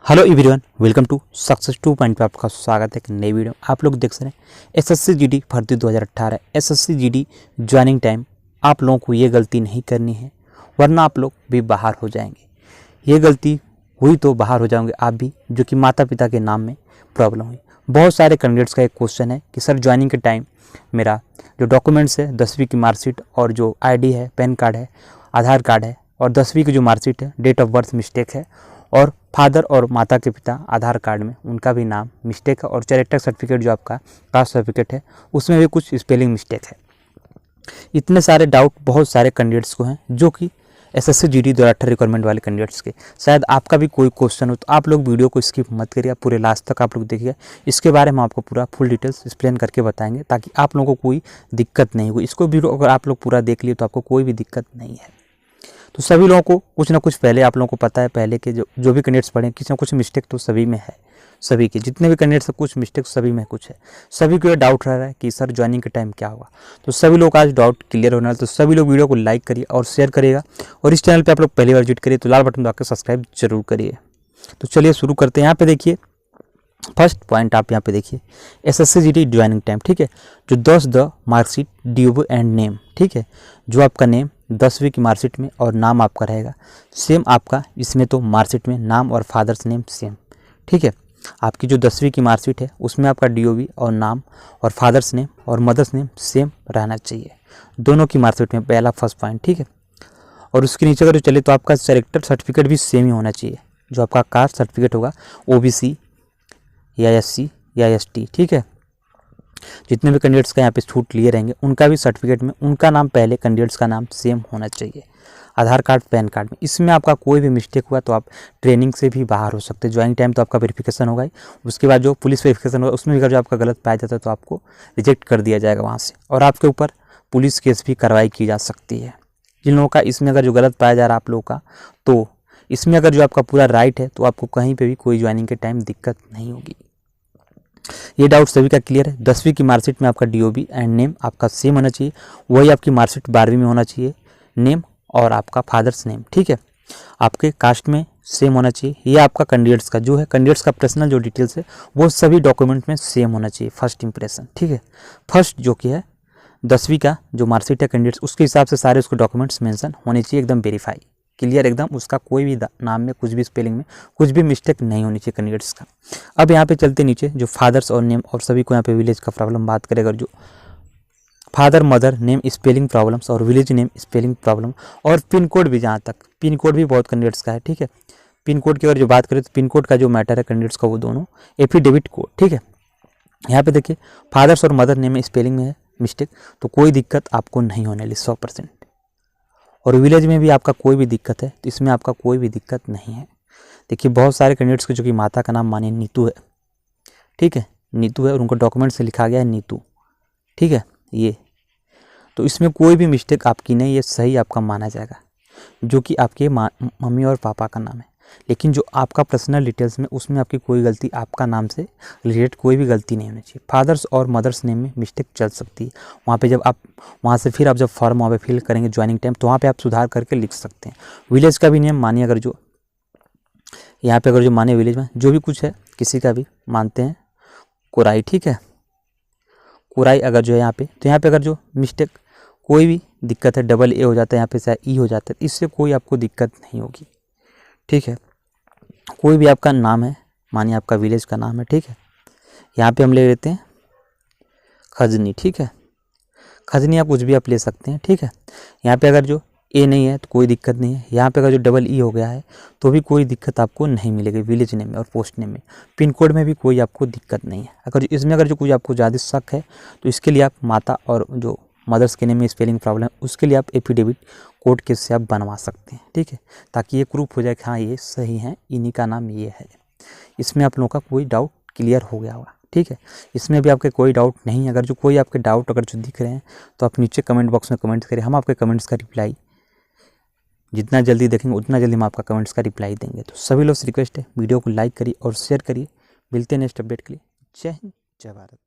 Hello everyone, welcome to success 2 पे आपका स्वागत है एक नई वीडियो। आप लोग देख रहे हैं एसएससी जीडी भर्ती 2018 एसएससी जीडी ज्वाइनिंग टाइम। आप लोगों को ये गलती नहीं करनी है, वरना आप लोग भी बाहर हो जाएंगे। ये गलती हुई तो बाहर हो जाओगे आप भी, जो कि माता पिता के नाम में प्रॉब्लम हुई। बहुत सारे कैंडिडेट्स का एक क्वेश्चन है कि सर ज्वाइनिंग के टाइम मेरा जो डॉक्यूमेंट्स है 10वीं की मार्कशीट और जो ID है, पैन कार्ड है, आधार कार्ड है और 10वीं की जो मार्कशीट है डेट ऑफ बर्थ मिस्टेक है और फादर और माता के पिता आधार कार्ड में उनका भी नाम मिस्टेक है और कैरेक्टर सर्टिफिकेट जो आपका कास्ट सर्टिफिकेट है उसमें भी कुछ स्पेलिंग मिस्टेक है। इतने सारे डाउट बहुत सारे कैंडिडेट्स को हैं, जो कि एसएससी जीडी 2018 रिक्वायरमेंट वाले कैंडिडेट्स के। शायद आपका भी कोई क्वेश्चन हो तो आप लोग वीडियो को स्किप मत करिए, पूरे लास्ट तक आप लोग देखिए। इसके बारे में आपको पूरा फुल डिटेल्स एक्सप्लेन करके बताएंगे ताकि आप लोगों को कोई दिक्कत नहीं हो। इसको वीडियो अगर आप लोग पूरा देख लिए तो आपको कोई भी दिक्कत नहीं है। तो सभी लोगों को कुछ ना कुछ पहले आप लोगों को पता है, पहले के जो भी कैंडिडेट्स पढ़े किसी ना कुछ मिस्टेक तो सभी में है। सभी के जितने भी कैंडिडेट्स कुछ मिस्टेक सभी में कुछ है। सभी को ये डाउट रह रहा है कि सर ज्वाइनिंग के टाइम क्या होगा। तो सभी लोग आज डाउट क्लियर होने वाला। तो सभी लोग वीडियो को लाइक करिए और शेयर करिएगा, और इस चैनल पर आप लोग पहली बार विजिट करिए तो लाल बटन दबा के सब्सक्राइब जरूर करिए। तो चलिए शुरू करते हैं। यहाँ पे देखिए फर्स्ट पॉइंट, आप यहाँ पे देखिए एसएससी जीडी ज्वाइनिंग टाइम, ठीक है। जो 10 the marksheet due and name, ठीक है। जो आपका नेम 10वीं की मार्कशीट में और नाम आपका रहेगा सेम आपका, इसमें तो मार्कशीट में नाम और फादर्स नेम सेम, ठीक है। आपकी जो 10वीं की मार्कशीट है उसमें आपका DOB और नाम और फादर्स नेम और मदर्स नेम सेम रहना चाहिए दोनों की मार्कशीट में, पहला फर्स्ट पॉइंट, ठीक है। और उसके नीचे अगर चले तो आपका कैरेक्टर सर्टिफिकेट भी सेम ही होना चाहिए। जो आपका कास्ट सर्टिफिकेट होगा OBC या SC या ST, ठीक है। जितने भी कैंडिडेट्स का यहाँ पे छूट लिए रहेंगे उनका भी सर्टिफिकेट में उनका नाम पहले कैंडिडेट्स का नाम सेम होना चाहिए। आधार कार्ड, पैन कार्ड में इसमें आपका कोई भी मिस्टेक हुआ तो आप ट्रेनिंग से भी बाहर हो सकते हैं। ज्वाइनिंग टाइम तो आपका वेरिफिकेशन होगा ही, उसके बाद जो पुलिस वेरिफिकेशन होगा उसमें भी अगर जो आपका गलत पाया जाता है तो आपको रिजेक्ट कर दिया जाएगा वहाँ से, और आपके ऊपर पुलिस केस भी कार्रवाई की जा सकती है। जिन लोगों का इसमें अगर जो गलत पाया जा रहा है आप लोगों का, तो इसमें अगर जो आपका पूरा राइट है तो आपको कहीं पर भी कोई ज्वाइनिंग के टाइम दिक्कत नहीं होगी। ये डाउट सभी का क्लियर है। 10वीं की मार्कशीट में आपका DOB एंड नेम आपका सेम होना चाहिए, वही आपकी मार्कशीट 12वीं में होना चाहिए, नेम और आपका फादर्स नेम, ठीक है। आपके कास्ट में सेम होना चाहिए। ये आपका कैंडिडेट्स का जो है, कैंडिडेट्स का पर्सनल जो डिटेल्स है वो सभी डॉक्यूमेंट में सेम होना चाहिए। फर्स्ट इंप्रेशन, ठीक है। फर्स्ट जो कि है 10वीं का जो मार्कशीट है कैंडिडेट्स, उसके हिसाब से सारे उसको डॉक्यूमेंट्स मेंशन होने चाहिए, एकदम वेरीफाई क्लियर एकदम। उसका कोई भी नाम में कुछ भी स्पेलिंग में कुछ भी मिस्टेक नहीं होनी चाहिए कैंडिडेट्स का। अब यहाँ पे चलते नीचे जो फादर्स और नेम, और सभी को यहाँ पे विलेज का प्रॉब्लम बात करें, अगर जो father mother name spelling problems और विलेज नेम स्पेलिंग प्रॉब्लम, और पिन कोड भी, जहाँ तक पिन कोड भी बहुत कैंडिडेट्स का है, ठीक है। पिन कोड की अगर जो बात करें तो पिन कोड का जो मैटर है कैंडिडेट्स का वो दोनों एफिडेविट कोड, ठीक है। यहाँ पे देखिए फादर्स और मदर नेम में स्पेलिंग में है मिस्टेक तो कोई दिक्कत आपको नहीं होने वाली 100%। और विलेज में भी आपका कोई भी दिक्कत है तो इसमें आपका कोई भी दिक्कत नहीं है। देखिए बहुत सारे कैंडिडेट्स के जो कि माता का नाम मानिए नीतू है, ठीक है, नीतू है, और उनको डॉक्यूमेंट से लिखा गया है नीतू, ठीक है। ये तो इसमें कोई भी मिस्टेक आपकी नहीं, ये सही आपका माना जाएगा, जो कि आपके मम्मी और पापा का नाम है। लेकिन जो आपका पर्सनल डिटेल्स में उसमें आपकी कोई गलती, आपका नाम से रिलेटेड कोई भी गलती नहीं होनी चाहिए। फादर्स और मदर्स नेम में मिस्टेक चल सकती है, वहाँ पे जब आप वहाँ से फिर आप जब फॉर्म वहाँ पे फिल करेंगे ज्वाइनिंग टाइम तो वहाँ पे आप सुधार करके लिख सकते हैं। विलेज का भी नेम मानिए, अगर जो यहाँ पे अगर जो माने विलेज में जो भी कुछ है, किसी का भी मानते हैं कोराई, ठीक है, कोराई अगर जो है यहाँ पे, तो यहाँ पे अगर जो मिस्टेक कोई भी दिक्कत है, डबल A हो जाता है यहाँ पे, चाहे E हो जाता है, इससे कोई आपको दिक्कत नहीं होगी, ठीक है। कोई भी आपका नाम है, मानिए आपका विलेज का नाम है, ठीक है। यहाँ पे हम ले लेते हैं खजनी, ठीक है। खजनी आप कुछ भी आप ले सकते हैं, ठीक है। यहाँ पे अगर जो A नहीं है तो कोई दिक्कत नहीं है। यहाँ पे अगर जो डबल E हो गया है तो भी कोई दिक्कत आपको नहीं मिलेगी विलेज नेम में और पोस्ट नेम में। पिन कोड में भी कोई आपको दिक्कत नहीं है। अगर इसमें अगर जो कुछ आपको ज़्यादा शक है तो इसके लिए आप माता और जो मदर्स के नेम में स्पेलिंग प्रॉब्लम, उसके लिए आप एफिडेविट कोर्ट केस से आप बनवा सकते हैं, ठीक है, ताकि ये प्रूफ हो जाए कि हाँ ये सही है, इन्हीं का नाम ये है। इसमें आप लोगों का कोई डाउट क्लियर हो गया होगा, ठीक है। इसमें भी आपके कोई डाउट नहीं है। अगर जो कोई आपके डाउट अगर जो दिख रहे हैं तो आप नीचे कमेंट बॉक्स में कमेंट करिए, हम आपके कमेंट्स का रिप्लाई जितना जल्दी देखेंगे उतना जल्दी हम आपका कमेंट्स का रिप्लाई देंगे। तो सभी लोग से रिक्वेस्ट है वीडियो को लाइक करिए और शेयर करिए। मिलते हैं नेक्स्ट अपडेट के लिए। जय हिंद, जय भारत।